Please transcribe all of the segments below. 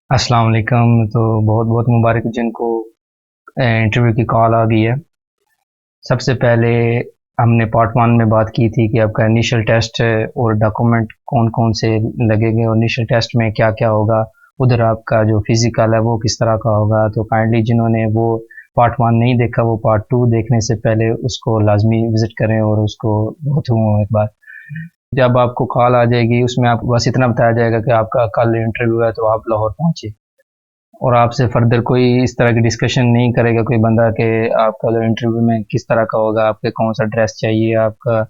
अस्सलाम वालेकुम। तो बहुत बहुत मुबारक जिनको इंटरव्यू की कॉल आ गई है। सबसे पहले हमने पार्ट वन में बात की थी कि आपका इनिशियल टेस्ट और डॉक्यूमेंट कौन कौन से लगेंगे और इनिशियल टेस्ट में क्या क्या होगा। उधर आपका जो फिज़िकल है वो किस तरह का होगा। तो काइंडली जिन्होंने वो पार्ट वन नहीं देखा वो पार्ट टू देखने से पहले उसको लाजमी विज़िट करें और उसको गो थ्रू एक बार। जब आपको कॉल आ जाएगी उसमें आपको बस इतना बताया जाएगा कि आपका कल इंटरव्यू है तो आप लाहौर पहुँचे, और आपसे फर्दर कोई इस तरह की डिस्कशन नहीं करेगा कोई बंदा कि आपका जो इंटरव्यू में किस तरह का होगा, आपके कौन सा ड्रेस चाहिए, आपका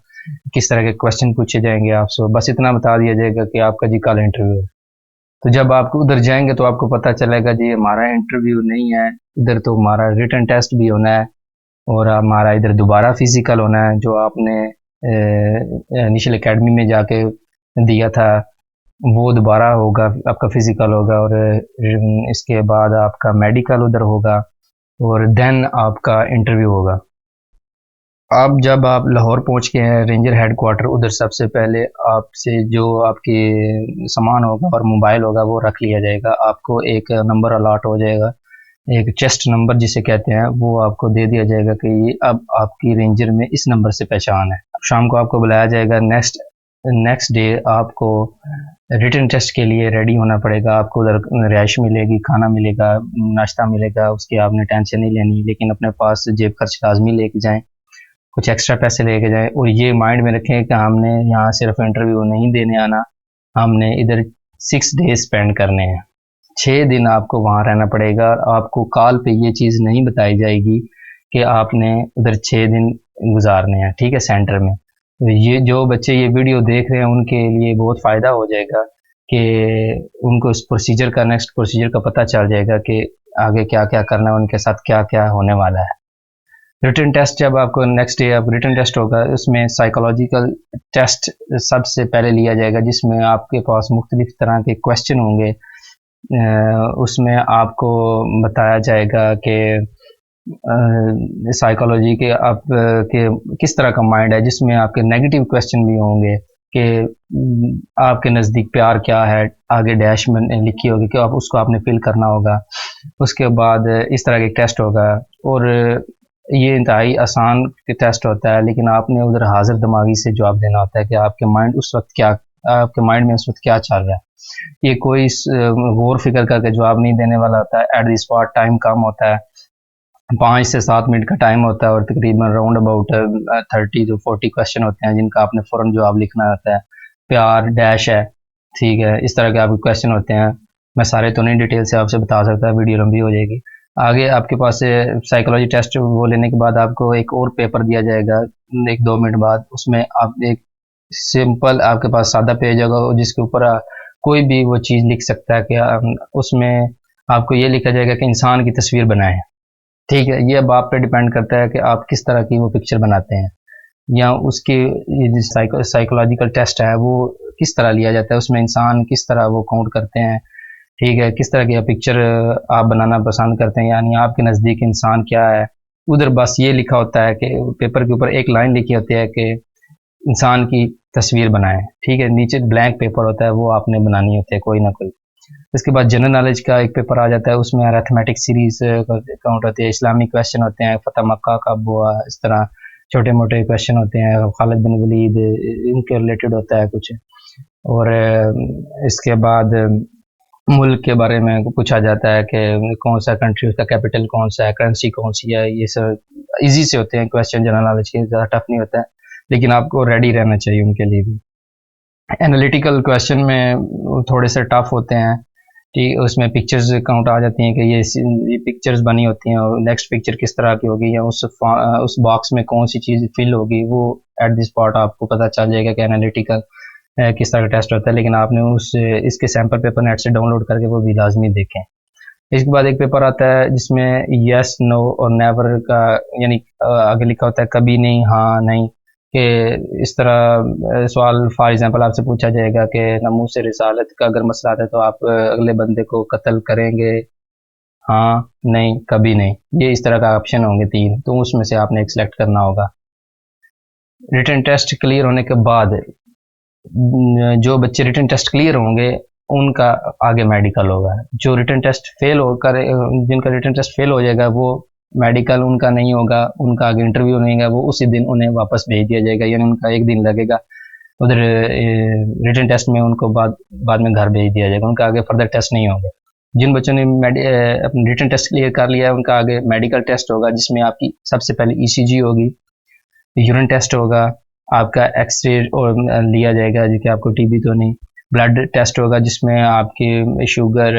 किस तरह के क्वेश्चन पूछे जाएंगे आपसे। बस इतना बता दिया जाएगा कि आपका जी कल इंटरव्यू है। तो जब आप उधर जाएंगे तो आपको पता चलेगा जी हमारा इंटरव्यू नहीं है, इधर तो हमारा रिटन टेस्ट भी होना है और हमारा इधर दोबारा फिजिकल होना है जो आपने इनिशियल एकेडमी में जाके दिया था वो दोबारा होगा, आपका फिजिकल होगा। और इसके बाद आपका मेडिकल उधर होगा और देन आपका इंटरव्यू होगा। अब जब आप लाहौर पहुंच के हैं रेंजर हेडक्वार्टर, उधर सबसे पहले आपसे जो आपके सामान होगा और मोबाइल होगा वो रख लिया जाएगा। आपको एक नंबर अलॉट हो जाएगा, एक चेस्ट नंबर जिसे कहते हैं, वो आपको दे दिया जाएगा कि ये अब आपकी रेंजर में इस नंबर से पहचान है। शाम को आपको बुलाया जाएगा। नेक्स्ट नेक्स्ट डे आपको रिटन टेस्ट के लिए रेडी होना पड़ेगा। आपको उधर रिहाइश मिलेगी, खाना मिलेगा, नाश्ता मिलेगा, उसकी आपने टेंशन नहीं लेनी। लेकिन अपने पास जेब खर्च लाजमी लेके जाएं, कुछ एक्स्ट्रा पैसे लेके जाएं और ये माइंड में रखें कि हमने यहाँ सिर्फ इंटरव्यू नहीं देने आना, हमने इधर 6 डेज स्पेंड करने हैं। 6 दिन आपको वहाँ रहना पड़ेगा। आपको कॉल पे ये चीज़ नहीं बताई जाएगी कि आपने उधर 6 दिन गुजारने हैं, ठीक है, सेंटर में। तो ये जो बच्चे ये वीडियो देख रहे हैं उनके लिए बहुत फ़ायदा हो जाएगा कि उनको इस प्रोसीजर का, नेक्स्ट प्रोसीजर का पता चल जाएगा कि आगे क्या क्या करना है, उनके साथ क्या क्या होने वाला है। रिटन टेस्ट जब आपको नेक्स्ट डे अब रिटन टेस्ट होगा, उसमें साइकोलॉजिकल टेस्ट सबसे पहले लिया जाएगा जिसमें आपके पास मुख्तलिफ तरह के क्वेश्चन होंगे। उसमें आपको बताया जाएगा कि साइकोलॉजी के आप के किस तरह का माइंड है, जिसमें आपके नेगेटिव क्वेश्चन भी होंगे कि आपके नज़दीक प्यार क्या है, आगे डैश में लिखी होगी कि आप उसको आपने फिल करना होगा। उसके बाद इस तरह के टेस्ट होगा और ये इंतहाई आसान टेस्ट होता है, लेकिन आपने उधर हाजिर दिमागी से जवाब देना होता है कि आपके माइंड उस वक्त क्या, आपके माइंड में उस वक्त क्या चल रहा है। ये कोई गौर फिक्र करके जवाब नहीं देने वाला होता है। एट द स्पॉट टाइम कम होता है, 5 से 7 मिनट का टाइम होता है और तकरीबन राउंड अबाउट 30 to 40 क्वेश्चन होते हैं जिनका आपने फ़ौरन जवाब लिखना होता है। प्यार डैश है, ठीक है, इस तरह के आपके क्वेश्चन होते हैं। मैं सारे तो नहीं डिटेल से आपसे बता सकता, वीडियो लंबी हो जाएगी। आगे आपके पास साइकोलॉजी टेस्ट वो लेने के बाद आपको एक और पेपर दिया जाएगा 1-2 मिनट बाद। उसमें आप एक सिंपल आपके पास सादा पेज होगा जिसके ऊपर कोई भी वो चीज़ लिख सकता है कि उसमें आपको ये लिखा जाएगा कि इंसान की तस्वीर बनाएं, ठीक है। ये अब आप पे डिपेंड करता है कि आप किस तरह की वो पिक्चर बनाते हैं, या उसके ये जो साइकोलॉजिकल टेस्ट है वो किस तरह लिया जाता है, उसमें इंसान किस तरह वो काउंट करते हैं, ठीक है, किस तरह की पिक्चर आप बनाना पसंद करते हैं, यानी आपके नज़दीक इंसान क्या है। उधर बस ये लिखा होता है कि पेपर के ऊपर एक लाइन लिखी होती है कि इंसान की तस्वीर बनाएं, ठीक है। नीचे ब्लैंक पेपर होता है, वो आपने बनानी होती है कोई ना कोई। इसके बाद जनरल नॉलेज का एक पेपर आ जाता है, उसमें अरिथमेटिक सीरीज काउंट होती है, इस्लामिक क्वेश्चन होते हैं, फतेह मक्का कब हुआ, इस तरह छोटे मोटे क्वेश्चन होते हैं, खालिद बिन वलीद इनके रिलेटेड होता है कुछ। और इसके बाद मुल्क के बारे में पूछा जाता है कि कौन सा कंट्री, उसका कैपिटल कौन सा है, करेंसी कौन सी है। ये सब इजी से होते हैं क्वेश्चन, जनरल नॉलेज के, ज़्यादा टफ नहीं होता है, लेकिन आपको रेडी रहना चाहिए उनके लिए भी। एनालिटिकल क्वेश्चन में थोड़े से टफ होते हैं, ठीक, उसमें पिक्चर्स काउंट आ जाती हैं कि ये पिक्चर्स बनी होती हैं और नेक्स्ट पिक्चर किस तरह की होगी, या उस बॉक्स में कौन सी चीज़ फिल होगी, वो एट द स्पॉट आपको पता चल जाएगा कि एनालिटिकल किस तरह का टेस्ट होता है। लेकिन आपने उस इसके सैम्पल पेपर नेट से डाउनलोड करके वो भी लाजमी देखें। इसके बाद एक पेपर आता है जिसमें यस नो और नेवर का, यानी आगे लिखा होता है कभी नहीं, हाँ नहीं, कि इस तरह सवाल फॉर एग्जांपल आपसे पूछा जाएगा कि नमूज से रिसालत का अगर मसला आता है तो आप अगले बंदे को कत्ल करेंगे, हाँ नहीं कभी नहीं। ये इस तरह का ऑप्शन होंगे 3, तो उसमें से आपने एक सिलेक्ट करना होगा। रिटन टेस्ट क्लियर होने के बाद जो बच्चे रिटन टेस्ट क्लियर होंगे उनका आगे मेडिकल होगा। जो रिटन टेस्ट फेल होकर, जिनका रिटन टेस्ट फेल हो जाएगा, वो मेडिकल उनका नहीं होगा, उनका आगे इंटरव्यू नहीं होगा, वो उसी दिन उन्हें वापस भेज दिया जाएगा, यानी उनका एक दिन लगेगा उधर रिटन टेस्ट में, उनको बाद में घर भेज दिया जाएगा, उनका आगे फर्दर टेस्ट नहीं होगा। जिन बच्चों ने अपनी रिटन टेस्ट क्लियर कर लिया है, उनका आगे मेडिकल टेस्ट होगा, जिसमें आपकी सबसे पहले ईसीजी होगी, यूरिन टेस्ट होगा, आपका एक्सरे लिया जाएगा कि आपको टीबी तो नहीं, ब्लड टेस्ट होगा जिसमें आपकी शुगर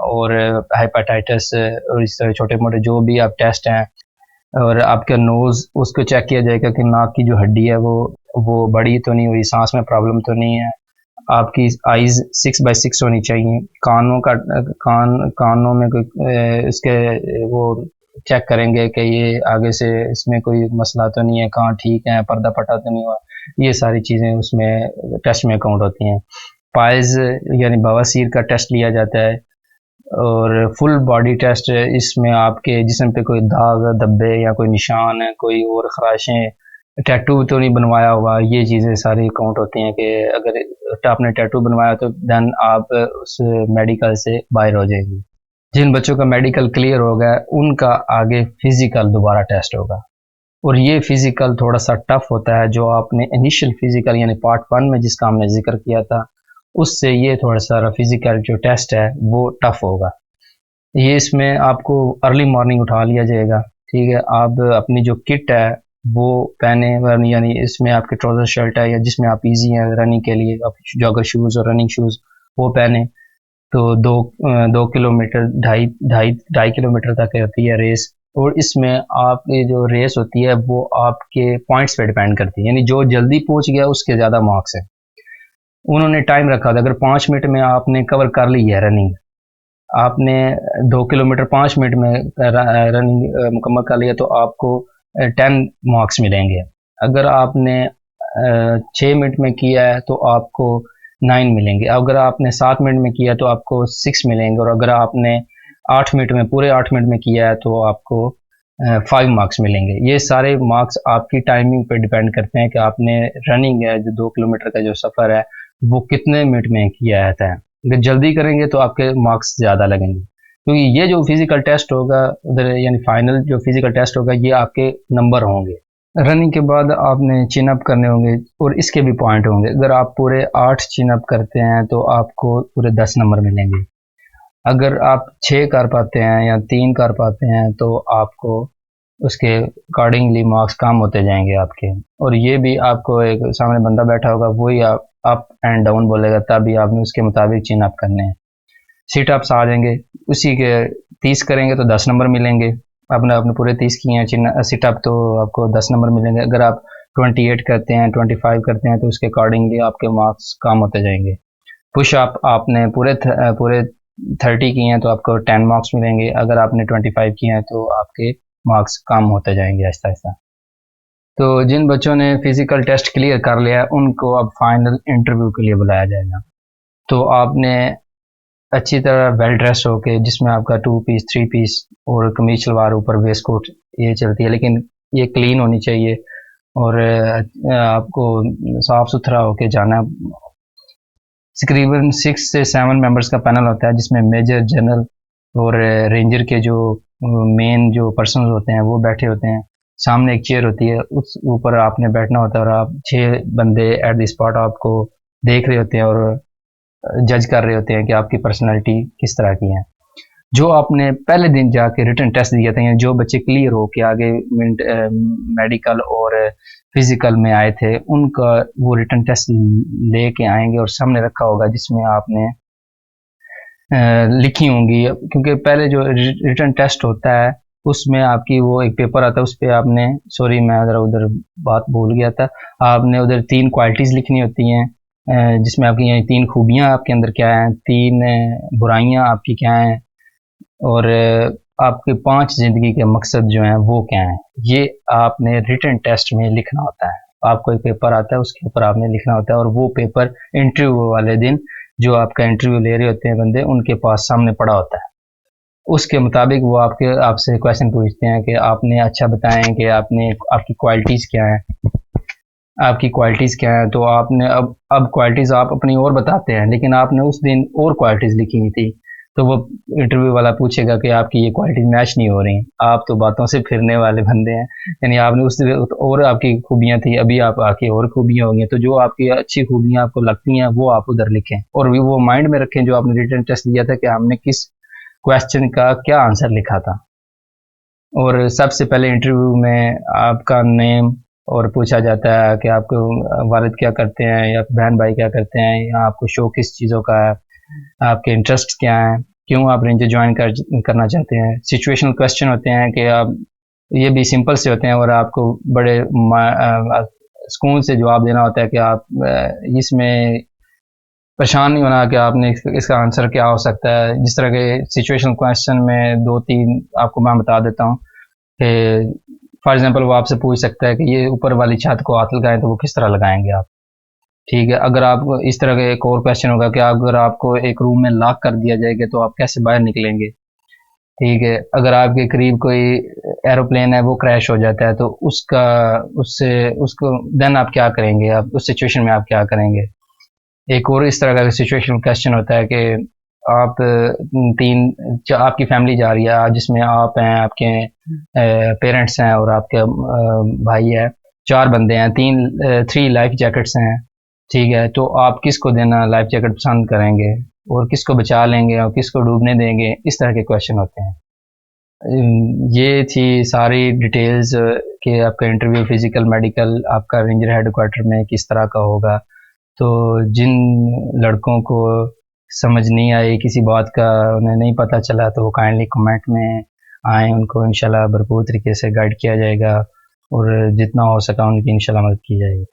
और हेपेटाइटिस और इस तरह छोटे मोटे जो भी आप टेस्ट हैं, और आपका नोज़ उसको चेक किया जाएगा कि नाक की जो हड्डी है वो बड़ी तो नहीं हुई, सांस में प्रॉब्लम तो नहीं है, आपकी आइज़ 6x6 होनी चाहिए, कानों में कोई इसके वो चेक करेंगे कि ये आगे से इसमें कोई मसला तो नहीं है, कान ठीक है, पर्दा फटा तो नहीं हुआ, ये सारी चीज़ें उसमें टेस्ट में काउंट होती हैं। पाइल्स यानी बवासीर का टेस्ट लिया जाता है, और फुल बॉडी टेस्ट, इसमें आपके जिस्म पे कोई दाग धब्बे या कोई निशान है, कोई और ख़राशें, टैटू तो नहीं बनवाया हुआ, ये चीज़ें सारी काउंट होती हैं कि अगर आपने टैटू बनवाया तो देन आप उस मेडिकल से बाहर हो जाएंगे। जिन बच्चों का मेडिकल क्लियर हो गया उनका आगे फिज़िकल दोबारा टेस्ट होगा, और ये फिज़िकल थोड़ा सा टफ होता है। जो आपने इनिशियल फिज़िकल यानी पार्ट 1 में जिसका हमने जिक्र किया था, उससे ये थोड़ा सा फिज़िकल जो टेस्ट है वो टफ होगा। ये इसमें आपको अर्ली मॉर्निंग उठा लिया जाएगा, ठीक है, आप अपनी जो किट है वो पहने, यानी इसमें आपके ट्राउज़र शर्ट है या जिसमें आप इजी है रनिंग के लिए, आप जॉगर शूज़ और रनिंग शूज़ वो पहने। तो 2 किलोमीटर 2.5 किलोमीटर तक होती है रेस, और इसमें आपकी जो रेस होती है वो आपके पॉइंट्स पे डिपेंड करती है, यानी जो जल्दी पहुंच गया उसके ज़्यादा मार्क्स है। उन्होंने टाइम रखा था, अगर 5 मिनट में आपने कवर कर ली है रनिंग, आपने 2 किलोमीटर 5 मिनट में रनिंग मुकम्मल कर लिया, तो आपको 10 मार्क्स मिलेंगे। अगर आपने 6 मिनट में किया है तो आपको 9 मिलेंगे, अगर आपने 7 मिनट में किया तो आपको 6 मिलेंगे, और अगर आपने 8 मिनट में पूरे 8 मिनट में किया है तो आपको 5 मार्क्स मिलेंगे। ये सारे मार्क्स आपकी टाइमिंग पे डिपेंड करते हैं कि आपने रनिंग है जो 2 किलोमीटर का जो सफ़र है वो कितने मिनट में किया है। अगर जल्दी करेंगे तो आपके मार्क्स ज़्यादा लगेंगे, क्योंकि ये जो फिज़िकल टेस्ट होगा उधर, यानी फाइनल जो फिज़िकल टेस्ट होगा, ये आपके नंबर होंगे। रनिंग के बाद आपने चिन अप करने होंगे, और इसके भी पॉइंट होंगे। अगर आप पूरे 8 चिन अप करते हैं तो आपको पूरे 10 नंबर मिलेंगे। अगर आप 6 कर पाते हैं या 3 कर पाते हैं तो आपको उसके अकॉर्डिंगली मार्क्स कम होते जाएंगे आपके। और ये भी आपको एक सामने बंदा बैठा होगा, वही आप अप एंड डाउन बोलेगा, तभी आपने उसके मुताबिक चिन अप करने हैं। सीट अप्स आ जाएंगे, उसी के 30 करेंगे तो 10 नंबर मिलेंगे। आपने पूरे 30 किए हैं सिट अप, तो आपको 10 नंबर मिलेंगे। अगर आप 28 करते हैं, 25 करते हैं, तो उसके अकॉर्डिंगली आपके मार्क्स कम होते जाएंगे। पुश अप आपने पूरे 30 किए हैं तो आपको 10 मार्क्स मिलेंगे। अगर आपने 25 किए हैं तो आपके मार्क्स कम होते जाएंगे आहिस्ता आहिस्ता। तो जिन बच्चों ने फिज़िकल टेस्ट क्लियर कर लिया है उनको अब फाइनल इंटरव्यू के लिए बुलाया जाएगा। तो आपने अच्छी तरह वेल ड्रेस होके, जिसमें आपका 2 पीस 3 पीस और कमीज शलवार ऊपर वेस्ट कोट ये चलती है, लेकिन ये क्लीन होनी चाहिए, और आपको साफ़ सुथरा होके जाना। तकरीबन 6 से 7 मेंबर्स का पैनल होता है, जिसमें मेजर, जनरल और रेंजर के जो मेन जो पर्सन होते हैं वो बैठे होते हैं। सामने एक चेयर होती है, उस ऊपर आपने बैठना होता है, और आप 6 बंदे एट द स्पॉट आपको देख रहे होते हैं और जज कर रहे होते हैं कि आपकी पर्सनालिटी किस तरह की है। जो आपने पहले दिन जाके रिटन टेस्ट दिया था, जो बच्चे क्लियर हो के आगे मेडिकल और फिजिकल में आए थे, उनका वो रिटन टेस्ट लेके आएंगे और सामने रखा होगा, जिसमें आपने लिखी होंगी। क्योंकि पहले जो रिटन टेस्ट होता है उसमें आपकी वो एक पेपर आता है, उस पर आपने, सॉरी मैं उधर बात भूल गया था, आपने उधर 3 क्वालिटीज़ लिखनी होती हैं, जिसमें आपकी 3 खूबियाँ आपके अंदर क्या हैं, 3 बुराइयाँ आपकी क्या हैं, और आपके 5 ज़िंदगी के मकसद जो हैं वो क्या हैं। ये आपने रिटन टेस्ट में लिखना होता है। आपको एक पेपर आता है, उसके ऊपर आपने लिखना होता है, और वो पेपर इंटरव्यू वाले दिन जो आपका इंटरव्यू ले रहे होते हैं बंदे, उनके पास सामने पड़ा होता है। उसके मुताबिक वो आपसे क्वेश्चन पूछते हैं कि आपने अच्छा बताएं कि आपकी क्वालिटीज़ क्या हैं। आपकी क्वालिटीज़ क्या हैं, तो आपने अब क्वालिटीज़ आप अपनी और बताते हैं, लेकिन आपने उस दिन और क्वालिटीज़ लिखी थी, तो वो इंटरव्यू वाला पूछेगा कि आपकी ये क्वालिटीज़ मैच नहीं हो रही। आप तो बातों से फिरने वाले बंदे हैं, यानी आपने उस दिन और आपकी खूबियाँ थी, अभी आप आके और खूबियाँ होंगी, तो जो आपकी अच्छी खूबियाँ आपको लगती हैं वो आप उधर लिखें, और वो माइंड में रखें जो आपने रिटन टेस्ट दिया था कि हमने किस क्वेश्चन का क्या आंसर लिखा था। और सबसे पहले इंटरव्यू में आपका नेम और पूछा जाता है कि आपके वालिद क्या करते हैं या बहन भाई क्या करते हैं, या आपको शौक किस चीज़ों का है, आपके इंटरेस्ट क्या हैं, क्यों आप रेंजर ज्वाइन करना चाहते हैं। सिचुएशनल क्वेश्चन होते हैं कि आप, ये भी सिंपल से होते हैं और आपको बड़े सुकून से जवाब देना होता है कि आप इसमें परेशान नहीं होना कि आपने इसका आंसर क्या हो सकता है। जिस तरह के सिचुएशनल क्वेश्चन में दो तीन आपको मैं बता देता हूँ कि फॉर एग्जांपल वो आपसे पूछ सकता है कि ये ऊपर वाली छत को हाथ लगाएं तो वो किस तरह लगाएंगे आप। ठीक है, अगर आप इस तरह का एक और क्वेश्चन होगा कि अगर आपको एक रूम में लॉक कर दिया जाएगा तो आप कैसे बाहर निकलेंगे। ठीक है, अगर आपके करीब कोई एरोप्लेन है वो क्रैश हो जाता है तो उसका उससे उसको देन आप क्या करेंगे, आप उस सिचुएशन में आप क्या करेंगे। एक और इस तरह का सिचुएशनल क्वेश्चन होता है कि आप आपकी फैमिली जा रही है आज, जिसमें आप हैं, आपके पेरेंट्स हैं और आपके भाई है, चार बंदे हैं, थ्री लाइफ जैकेट्स हैं। ठीक है, तो आप किसको देना लाइफ जैकेट पसंद करेंगे, और किसको बचा लेंगे और किसको डूबने देंगे। इस तरह के क्वेश्चन होते हैं। ये थी सारी डिटेल्स कि आपका इंटरव्यू फिजिकल मेडिकल आपका रेंजर हेडक्वार्टर में किस तरह का होगा। तो जिन लड़कों को समझ नहीं आई किसी बात का, उन्हें नहीं पता चला, तो वो काइंडली कमेंट में आए, उनको इंशाल्लाह भरपूर तरीके से गाइड किया जाएगा और जितना हो सका उनकी इंशाल्लाह मदद की जाएगी।